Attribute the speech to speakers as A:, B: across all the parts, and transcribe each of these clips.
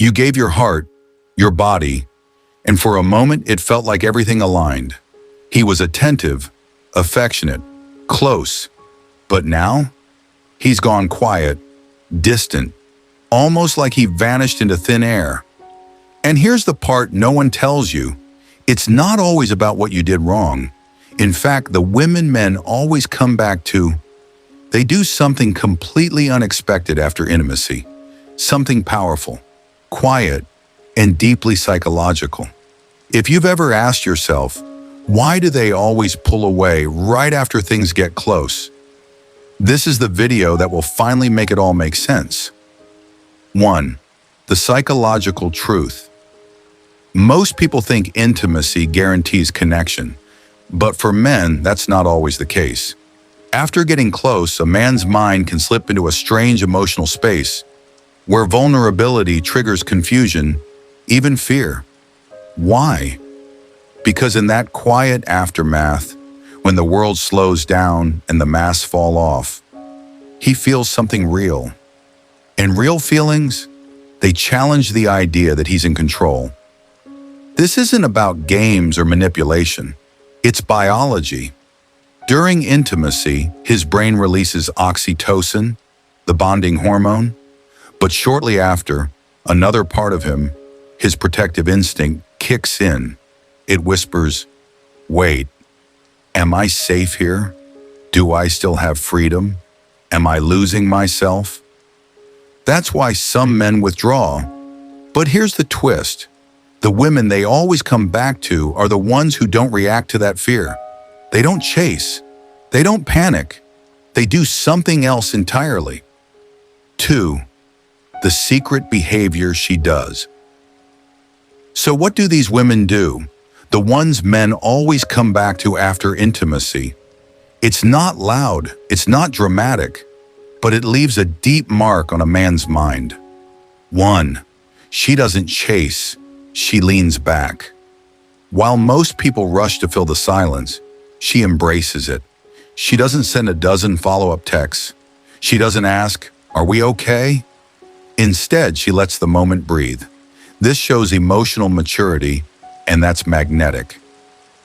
A: You gave your heart, your body, and for a moment it felt like everything aligned. He was attentive, affectionate, close. But now, he's gone quiet, distant, almost like he vanished into thin air. And here's the part no one tells you. It's not always about what you did wrong. In fact, the women men always come back to, they do something completely unexpected after intimacy. Something powerful, quiet, and deeply psychological. If you've ever asked yourself, why do they always pull away right after things get close? This is the video that will finally make it all make sense. 1. The psychological truth. Most people think intimacy guarantees connection, but for men, that's not always the case. After getting close, a man's mind can slip into a strange emotional space where vulnerability triggers confusion, even fear. Why? Because in that quiet aftermath, when the world slows down and the masks fall off, he feels something real. And real feelings, they challenge the idea that he's in control. This isn't about games or manipulation. It's biology. During intimacy, his brain releases oxytocin, the bonding hormone, but shortly after, another part of him, his protective instinct, kicks in. It whispers, wait, am I safe here? Do I still have freedom? Am I losing myself? That's why some men withdraw. But here's the twist. The women they always come back to are the ones who don't react to that fear. They don't chase. They don't panic. They do something else entirely. 2. The secret behavior she does. So what do these women do? The ones men always come back to after intimacy. It's not loud, it's not dramatic, but it leaves a deep mark on a man's mind. 1. She doesn't chase, she leans back. While most people rush to fill the silence, she embraces it. She doesn't send a dozen follow-up texts. She doesn't ask, are we okay? Instead, she lets the moment breathe. This shows emotional maturity, and that's magnetic.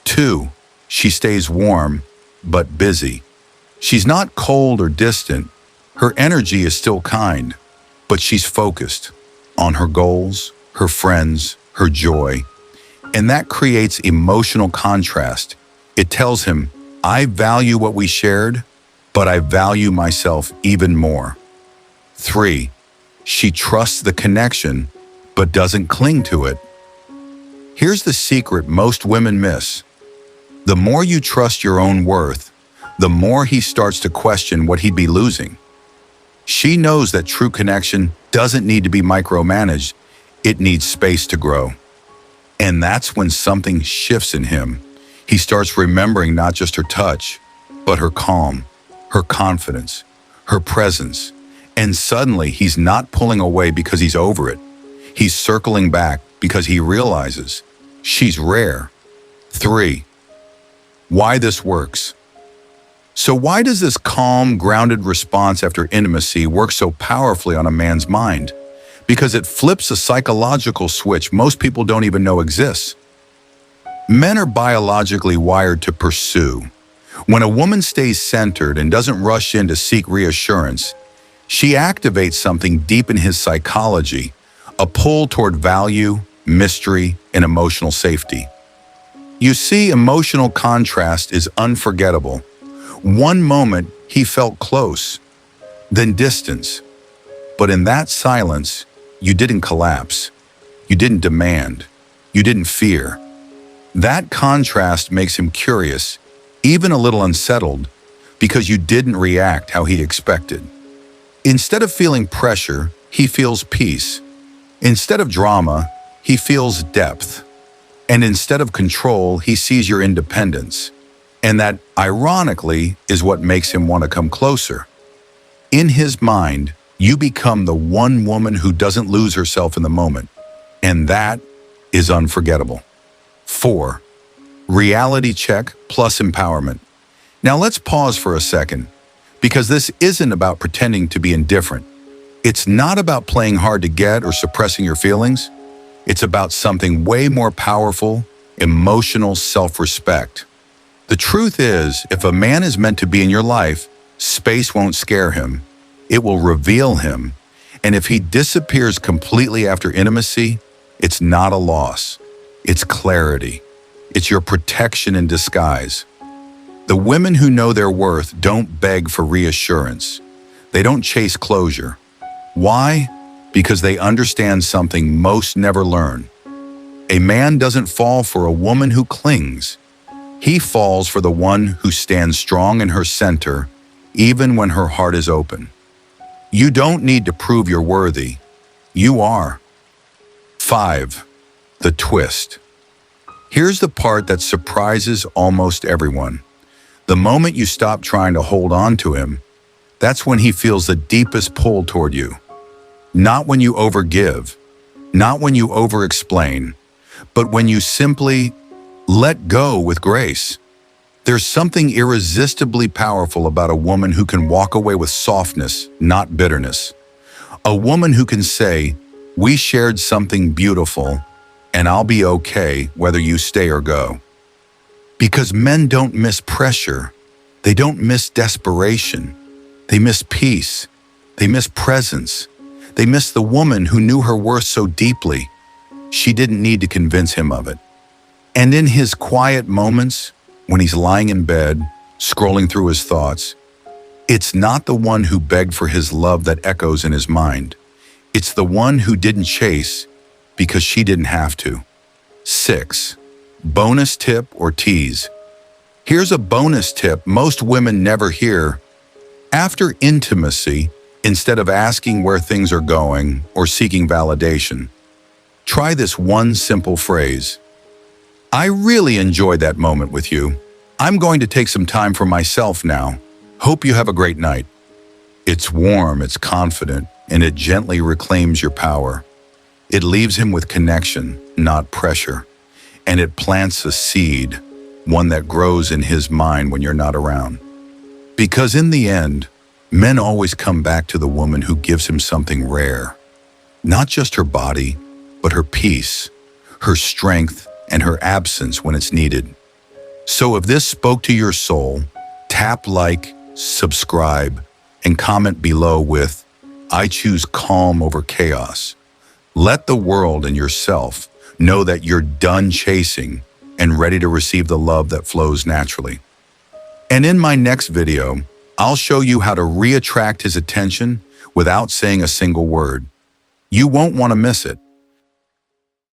A: 2. She stays warm, but busy. She's not cold or distant. Her energy is still kind, but she's focused on her goals, her friends, her joy. And that creates emotional contrast. It tells him, I value what we shared, but I value myself even more. 3. She trusts the connection, but doesn't cling to it. Here's the secret most women miss. The more you trust your own worth, the more he starts to question what he'd be losing. She knows that true connection doesn't need to be micromanaged, it needs space to grow. And that's when something shifts in him. He starts remembering not just her touch, but her calm, her confidence, her presence. And suddenly he's not pulling away because he's over it. He's circling back because he realizes she's rare. 3. Why this works. So why does this calm, grounded response after intimacy work so powerfully on a man's mind? Because it flips a psychological switch most people don't even know exists. Men are biologically wired to pursue. When a woman stays centered and doesn't rush in to seek reassurance, she activates something deep in his psychology, a pull toward value, mystery, and emotional safety. You see, emotional contrast is unforgettable. One moment, he felt close, then distance. But in that silence, you didn't collapse. You didn't demand. You didn't fear. That contrast makes him curious, even a little unsettled, because you didn't react how he expected. Instead of feeling pressure, he feels peace. Instead of drama, he feels depth. And instead of control, he sees your independence. And that, ironically, is what makes him want to come closer. In his mind, you become the one woman who doesn't lose herself in the moment. And that is unforgettable. 4. Reality check plus empowerment. Now let's pause for a second, because this isn't about pretending to be indifferent. It's not about playing hard to get or suppressing your feelings. It's about something way more powerful, emotional self-respect. The truth is, if a man is meant to be in your life, space won't scare him. It will reveal him. And if he disappears completely after intimacy, it's not a loss. It's clarity. It's your protection in disguise. The women who know their worth don't beg for reassurance. They don't chase closure. Why? Because they understand something most never learn. A man doesn't fall for a woman who clings. He falls for the one who stands strong in her center, even when her heart is open. You don't need to prove you're worthy. You are. 5. The twist. Here's the part that surprises almost everyone. The moment you stop trying to hold on to him, that's when he feels the deepest pull toward you. Not when you overgive, not when you over-explain, but when you simply let go with grace. There's something irresistibly powerful about a woman who can walk away with softness, not bitterness. A woman who can say, "We shared something beautiful, and I'll be okay whether you stay or go." Because men don't miss pressure. They don't miss desperation. They miss peace. They miss presence. They miss the woman who knew her worth so deeply, she didn't need to convince him of it. And in his quiet moments, when he's lying in bed, scrolling through his thoughts, it's not the one who begged for his love that echoes in his mind. It's the one who didn't chase because she didn't have to. 6. Bonus tip or tease. Here's a bonus tip most women never hear. After intimacy, instead of asking where things are going or seeking validation, try this one simple phrase. "I really enjoyed that moment with you. I'm going to take some time for myself now. Hope you have a great night." It's warm, it's confident, and it gently reclaims your power. It leaves him with connection, not pressure. And it plants a seed, one that grows in his mind when you're not around. Because in the end, men always come back to the woman who gives him something rare. Not just her body, but her peace, her strength, and her absence when it's needed. So if this spoke to your soul, tap like, subscribe, and comment below with, "I choose calm over chaos." Let the world and yourself know that you're done chasing and ready to receive the love that flows naturally. And in my next video, I'll show you how to reattract his attention without saying a single word. You won't want to miss it.